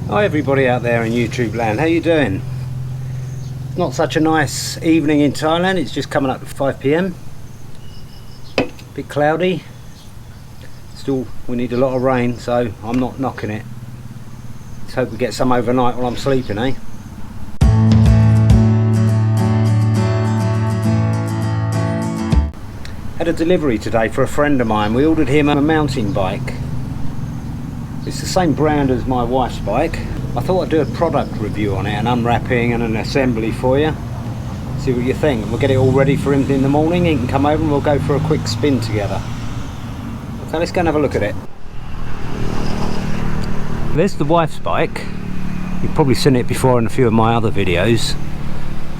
Hi everybody out there in YouTube land, how you doing? Not such a nice evening in Thailand, it's just coming up to 5 PM. Bit cloudy. Still we need a lot of rain, so I'm not knocking it. Let's hope we get some overnight while I'm sleeping, eh? Had a delivery today for a friend of mine. We ordered him a mountain bike. It's the same brand as my wife's bike. I thought I'd do a product review on it, an unwrapping and an assembly for you. See what you think. We'll get it all ready for him in the morning. He can come over and we'll go for a quick spin together. So let's go and have a look at it. There's the wife's bike. You've probably seen it before in a few of my other videos.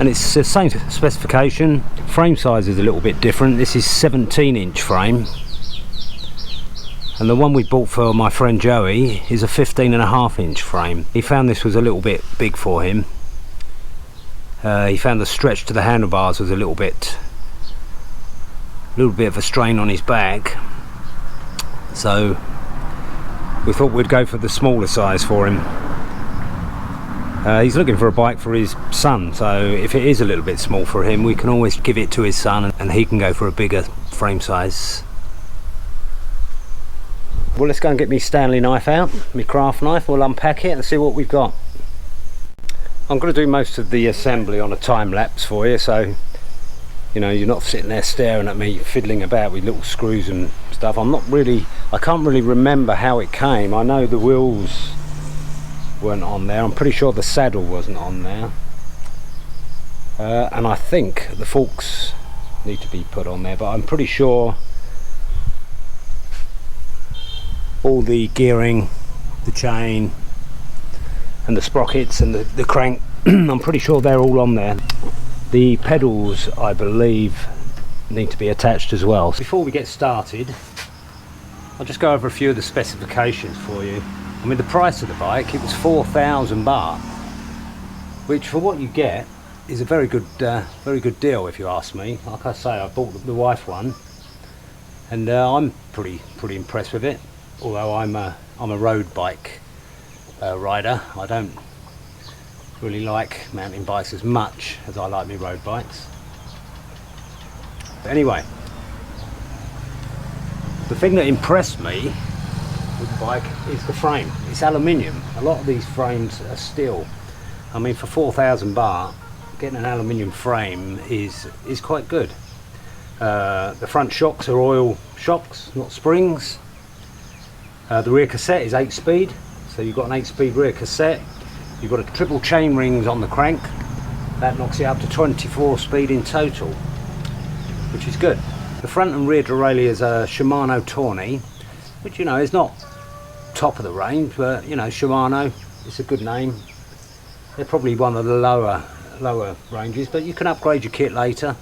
And it's the same specification. Frame size is a little bit different. This is 17-inch frame. And the one we bought for my friend Joey is a 15.5-inch frame. He found this was a little bit big for him. He found the stretch to the handlebars was a little bit of a strain on his back. So we thought we'd go for the smaller size for him. He's looking for a bike for his son, so if it is a little bit small for him, we can always give it to his son and he can go for a bigger frame size. Well, let's go and get me Stanley knife out, my craft knife. We'll unpack it and see what we've got. I'm going to do most of the assembly on a time lapse for you, so you know you're not sitting there staring at me fiddling about with little screws and stuff. I can't really remember how it came. I know the wheels weren't on there. I'm pretty sure the saddle wasn't on there, and I think the forks need to be put on there, but I'm pretty sure all the gearing, the chain and the sprockets and the crank, I'm pretty sure they're all on there. The pedals, I believe, need to be attached as well. Before we get started, I'll just go over a few of the specifications for you. I mean, the price of the bike, it was 4,000 baht, which for what you get is a very good deal if you ask me. Like I say, I bought the wife one and I'm pretty impressed with it. Although I'm a road bike rider, I don't really like mountain bikes as much as I like my road bikes. But anyway, the thing that impressed me with the bike is the frame. It's aluminium. A lot of these frames are steel. I mean, for 4,000 baht, getting an aluminium frame is quite good. The front shocks are oil shocks, not springs. The rear cassette is 8-speed, so you've got an 8-speed rear cassette. You've got a triple chain rings on the crank. That knocks it up to 24 speed in total, which is good. The front and rear derailleurs are Shimano Tawny, which, you know, is not top of the range, but you know, Shimano, it's a good name. They're probably one of the lower ranges, but you can upgrade your kit later.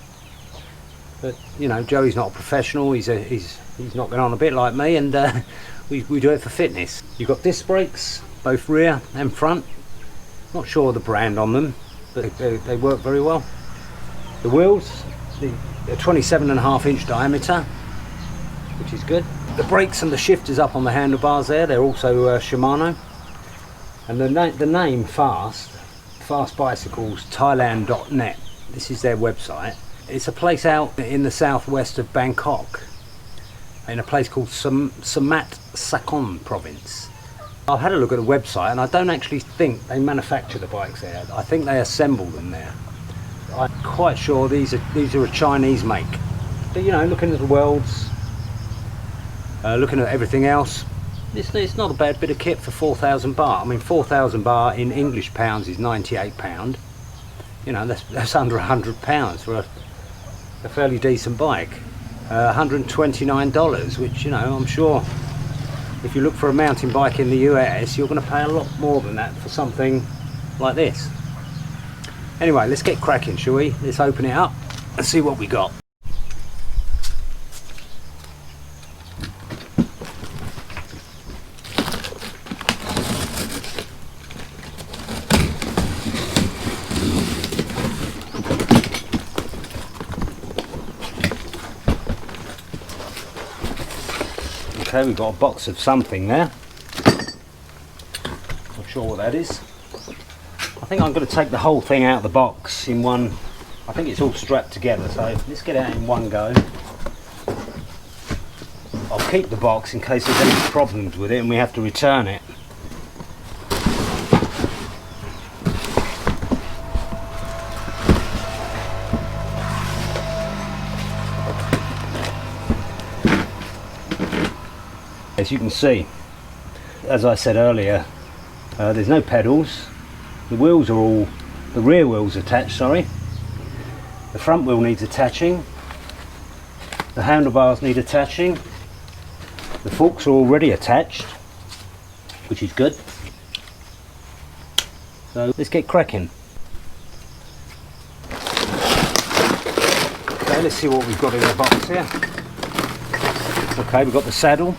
But you know, Joey's not a professional. He's knocking on a bit like me, and we do it for fitness. You've got disc brakes, both rear and front. Not sure of the brand on them, but they work very well. The wheels, they're 27.5-inch diameter, which is good. The brakes and the shifters up on the handlebars there, they're also Shimano. And the name Fast Bicycles Thailand.net, this is their website. It's a place out in the southwest of Bangkok, in a place called Samat Sakon province. I've had a look at the website and I don't actually think they manufacture the bikes there. I think they assemble them there. I'm quite sure these are a Chinese make. But you know, looking at the welds, looking at everything else, it's not a bad bit of kit for 4,000 baht. I mean, 4,000 baht in English pounds is £98. You know, that's under £100 for a fairly decent bike. $129, which, you know, I'm sure if you look for a mountain bike in the US, you're going to pay a lot more than that for something like this. Anyway, let's get cracking, shall we? Let's open it up and see what we got. Okay, we've got a box of something there. I'll sure what that is. I think I'm going to take the whole thing out of the box in one. I think it's all strapped together, so let's get it out in one go. I'll keep the box in case there's any problems with it and we have to return it. As you can see, as I said earlier, there's no pedals. The wheels are all, the rear wheel's attached, sorry. The front wheel needs attaching. The handlebars need attaching. The forks are already attached, which is good. So let's get cracking. Okay, let's see what we've got in the box here. Okay, we've got the saddle.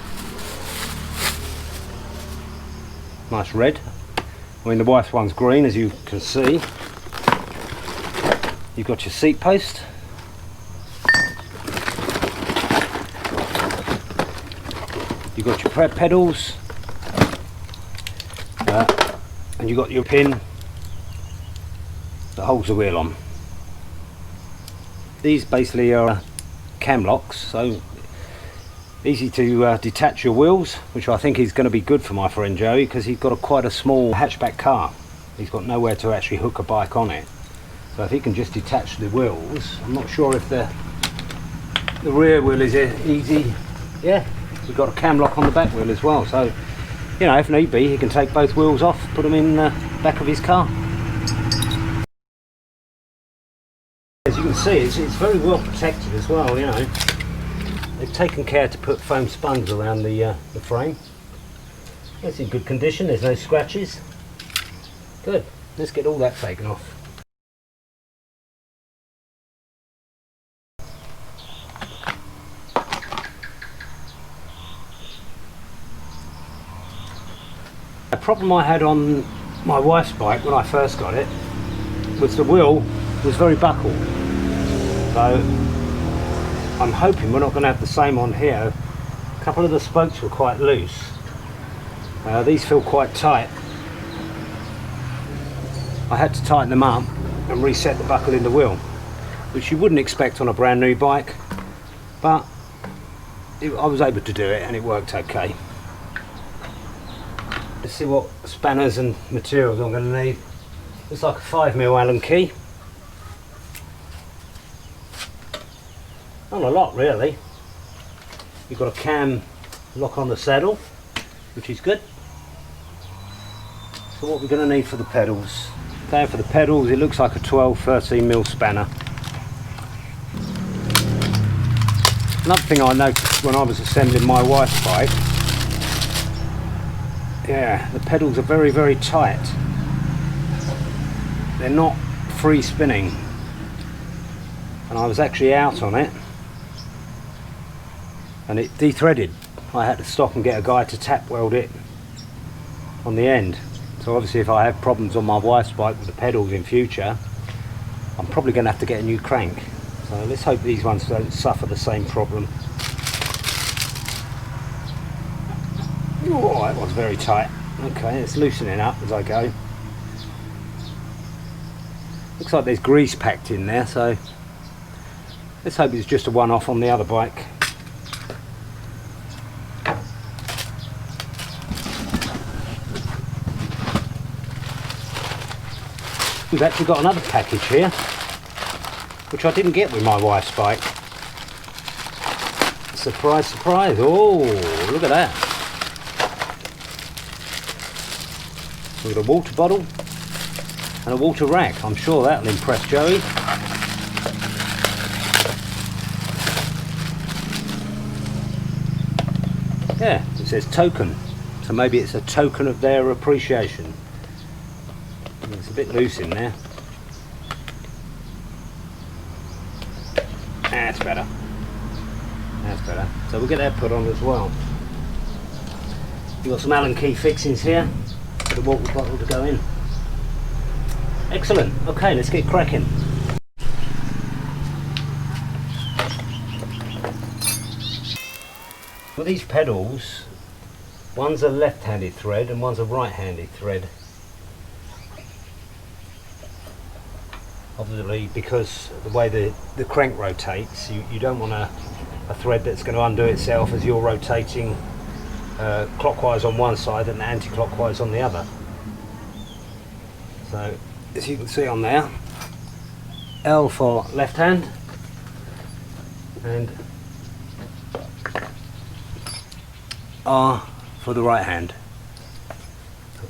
Nice red. I mean, the wife's one's green, as you can see. You've got your seat post. You've got your prep pedals. And you've got your pin that holds the wheel on. These basically are cam locks, so easy to detach your wheels, which I think is going to be good for my friend Joey, because he's got quite a small hatchback car. He's got nowhere to actually hook a bike on it. So if he can just detach the wheels, I'm not sure if the rear wheel is easy. Yeah, we've got a cam lock on the back wheel as well, so you know, if need be, he can take both wheels off, put them in the back of his car. As you can see, it's very well protected as well, you know. They've taken care to put foam sponge around the frame. It's in good condition, there's no scratches. Good, let's get all that taken off. A problem I had on my wife's bike when I first got it was the wheel was very buckled. So I'm hoping we're not going to have the same on here. A couple of the spokes were quite loose. These feel quite tight. I had to tighten them up and reset the buckle in the wheel, which you wouldn't expect on a brand new bike, but I was able to do it and it worked okay. Let's see what spanners and materials I'm going to need. It's like a 5mm Allen key. Not a lot really. You've got a cam lock on the saddle, which is good. So what we're going to need for the pedals. Okay, for the pedals it looks like a 12-13mm spanner. Another thing I noticed when I was assembling my wife's bike, yeah, the pedals are very, very tight. They're not free spinning. And I was actually out on it and it de-threaded. I had to stop and get a guy to tap weld it on the end. So obviously if I have problems on my wife's bike with the pedals in future, I'm probably going to have to get a new crank. So let's hope these ones don't suffer the same problem. Oh, that was very tight. Okay, it's loosening up as I go. Looks like there's grease packed in there, so let's hope it's just a one-off on the other bike. We've actually got another package here, which I didn't get with my wife's bike. Surprise, surprise. Oh, look at that. We've got a water bottle and a water rack. I'm sure that'll impress Joey. Yeah, it says token. So maybe it's a token of their appreciation. It's a bit loose in there. That's better. That's better. So we'll get that put on as well. You've got some Allen key fixings here for the water bottle to go in. Excellent. Okay, let's get cracking. With these pedals, one's a left-handed thread and one's a right-handed thread. Obviously, because of the way the crank rotates, you don't want a thread that's going to undo itself as you're rotating clockwise on one side and anti-clockwise on the other. So as you can see on there, L for left hand and R for the right hand.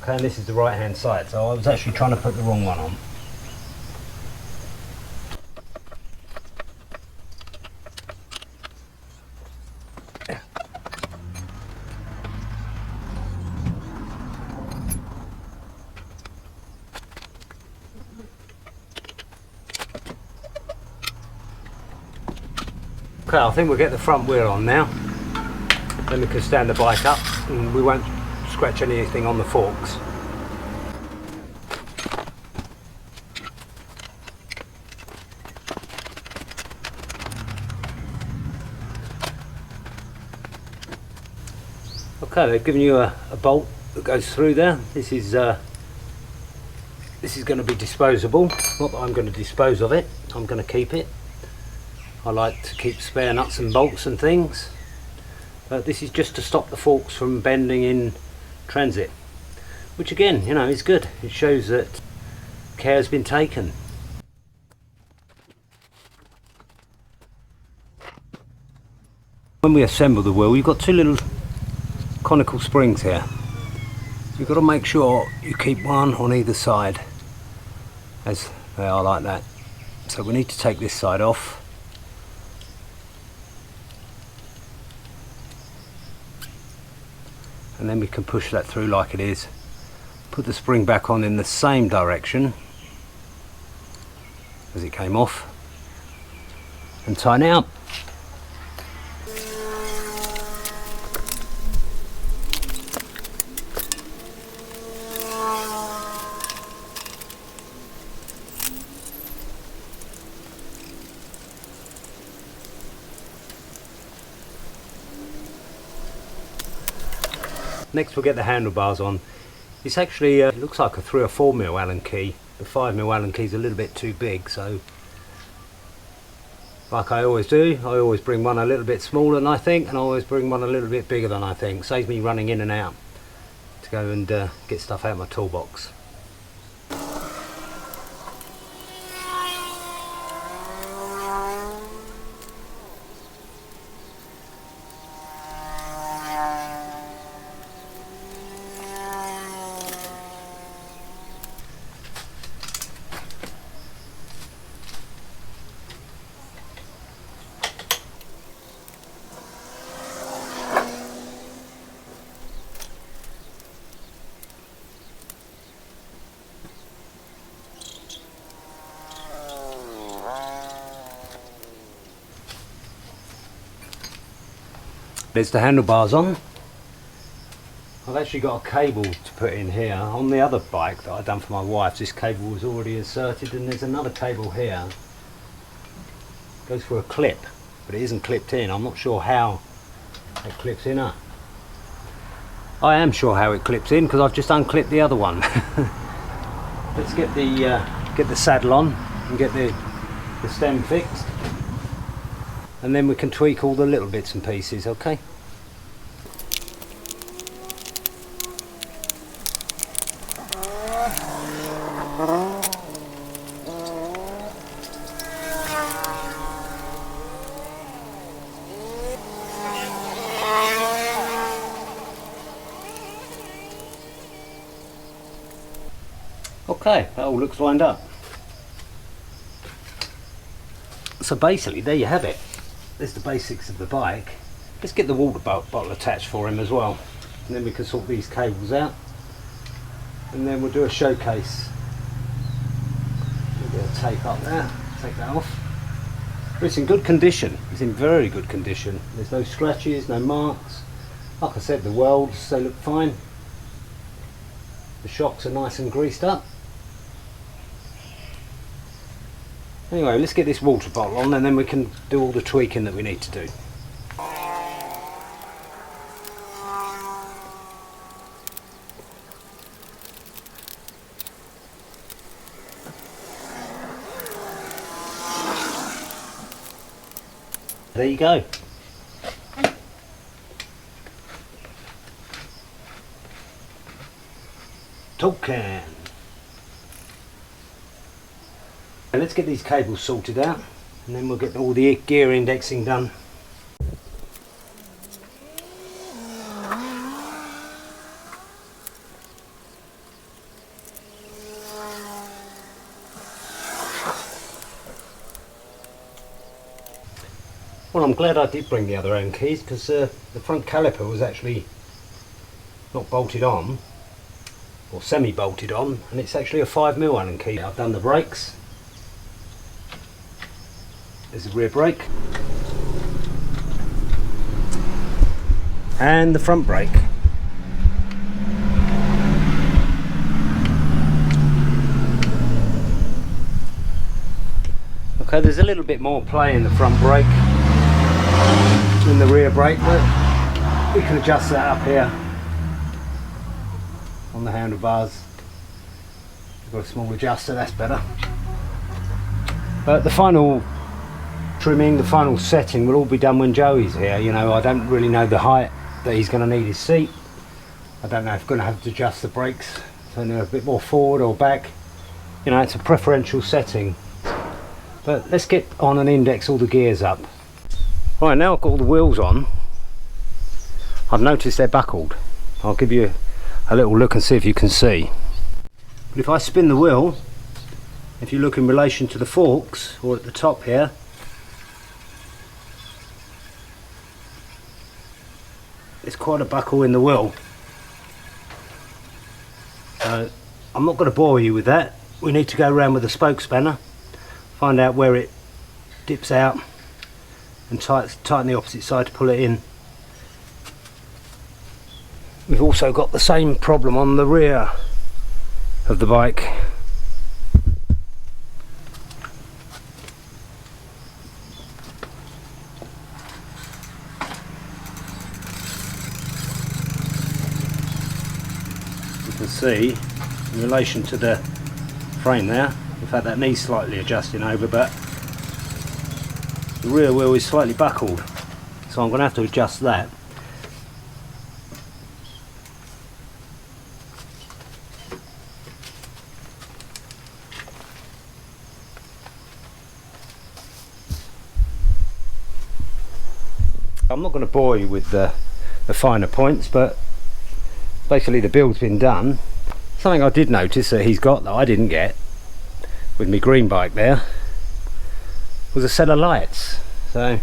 Okay, and this is the right hand side, so I was actually trying to put the wrong one on. Okay, I think we'll get the front wheel on now. Then we can stand the bike up and we won't scratch anything on the forks. Okay, they've given you a bolt that goes through there. This is going to be disposable. Not that I'm going to dispose of it, I'm going to keep it. I like to keep spare nuts and bolts and things. But this is just to stop the forks from bending in transit. Which again, you know, is good. It shows that care has been taken. When we assemble the wheel, you've got two little conical springs here. You've got to make sure you keep one on either side, as they are like that. So we need to take this side off. And then we can push that through like it is. Put the spring back on in the same direction as it came off and tighten it up. Next we'll get the handlebars on. It's actually, it looks like a 3 or 4 mil Allen key. The 5 mil Allen key is a little bit too big, so like I always do, I always bring one a little bit smaller than I think, and I always bring one a little bit bigger than I think. Saves me running in and out to go and get stuff out of my toolbox. There's the handlebars on. I've actually got a cable to put in here. On the other bike that I've done for my wife, this cable was already inserted, and there's another cable here. It goes for a clip, but it isn't clipped in. I'm not sure how it clips in. I am sure how it clips in because I've just unclipped the other one. Let's get the saddle on and get the stem fixed. And then we can tweak all the little bits and pieces, okay? Okay, that all looks lined up. So basically, there you have it. There's the basics of the bike. Let's get the water bottle attached for him as well, and then we can sort these cables out, and then we'll do a showcase. A bit of tape up there, take that off. But it's in good condition. It's in very good condition. There's no scratches, no marks. Like I said, the welds, they look fine. The shocks are nice and greased up. Anyway, let's get this water bottle on, and then we can do all the tweaking that we need to do. There you go. Token. And let's get these cables sorted out, and then we'll get all the gear indexing done. Well, I'm glad I did bring the other end keys, because the front caliper was actually not bolted on, or semi-bolted on, and it's actually a 5mm Allen key. I've done the brakes. There's the rear brake and the front brake. Okay, there's a little bit more play in the front brake than the rear brake, but we can adjust that up here on the handlebars. We've got a small adjuster, that's better. But the final trimming, the final setting will all be done when Joey's here. You know, I don't really know the height that he's going to need his seat. I don't know if I'm going to have to adjust the brakes, turn it a bit more forward or back. You know, it's a preferential setting. But let's get on and index all the gears up. Right, now I've got all the wheels on. I've noticed they're buckled. I'll give you a little look and see if you can see. But if I spin the wheel, if you look in relation to the forks, or at the top here, it's quite a buckle in the wheel. So I'm not going to bore you with that. We need to go around with the spoke spanner, find out where it dips out, and tighten the opposite side to pull it in. We've also got the same problem on the rear of the bike. You can see in relation to the frame there, in fact that needs slightly adjusting over, but the rear wheel is slightly buckled, so I'm going to have to adjust that. I'm not going to bore you with the finer points, but basically the build's been done. Something I did notice that he's got that I didn't get with my green bike there was a set of lights. So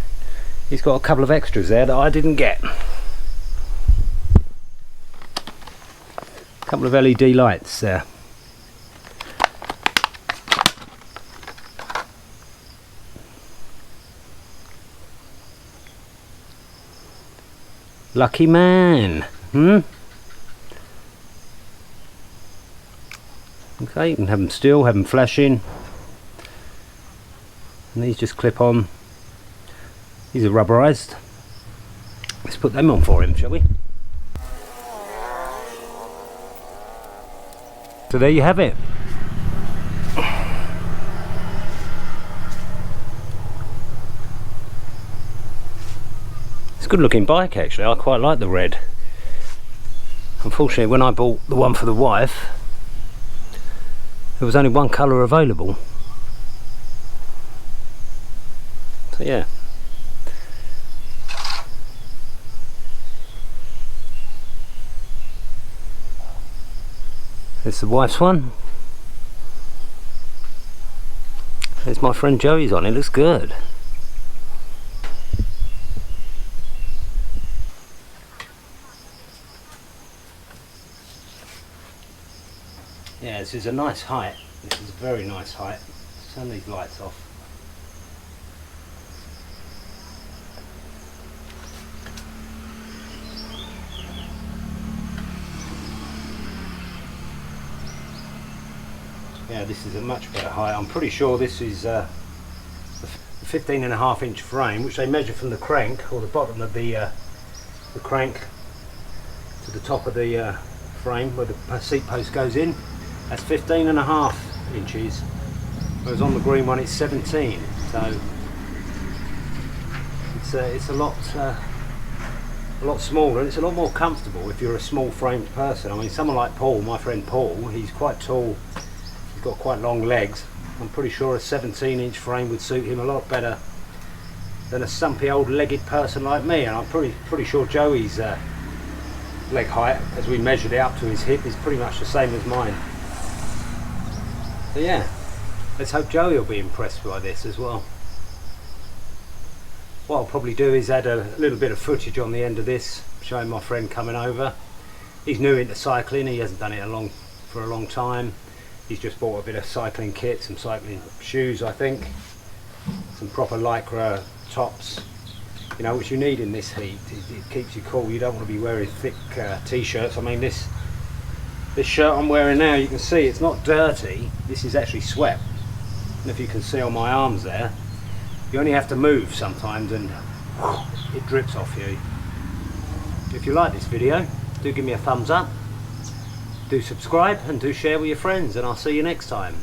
he's got a couple of extras there that I didn't get. A couple of LED lights there. Lucky man, Okay, you can have them still, have them flashing, and these just clip on. These are rubberized. Let's put them on for him, shall we? So there you have it. It's a good looking bike actually. I quite like the red. Unfortunately, when I bought the one for the wife, there was only one colour available. So yeah. There's the wife's one. There's my friend Joey's on. It looks good. Yeah, this is a nice height. This is a very nice height. Let's turn these lights off. Yeah, this is a much better height. I'm pretty sure this is a 15.5-inch frame, which they measure from the crank, or the bottom of the crank to the top of the frame where the seat post goes in. That's 15.5 inches, whereas on the green one it's 17. So it's it's a lot smaller, and it's a lot more comfortable if you're a small framed person. I mean, someone like Paul, my friend Paul, he's quite tall, he's got quite long legs. I'm pretty sure a 17-inch frame would suit him a lot better than a stumpy old legged person like me. And I'm pretty sure Joey's leg height, as we measured it up to his hip, is pretty much the same as mine. So yeah, let's hope Joey will be impressed by this as well. What I'll probably do is add a little bit of footage on the end of this, showing my friend coming over. He's new into cycling, he hasn't done it for a long time. He's just bought a bit of cycling kit, some cycling shoes I think, some proper lycra tops, you know, which you need in this heat. It keeps you cool. You don't want to be wearing thick t-shirts. I mean, this shirt I'm wearing now, you can see it's not dirty, this is actually sweat. And if you can see on my arms there, you only have to move sometimes and it drips off you. If you like this video, do give me a thumbs up, do subscribe and do share with your friends, and I'll see you next time.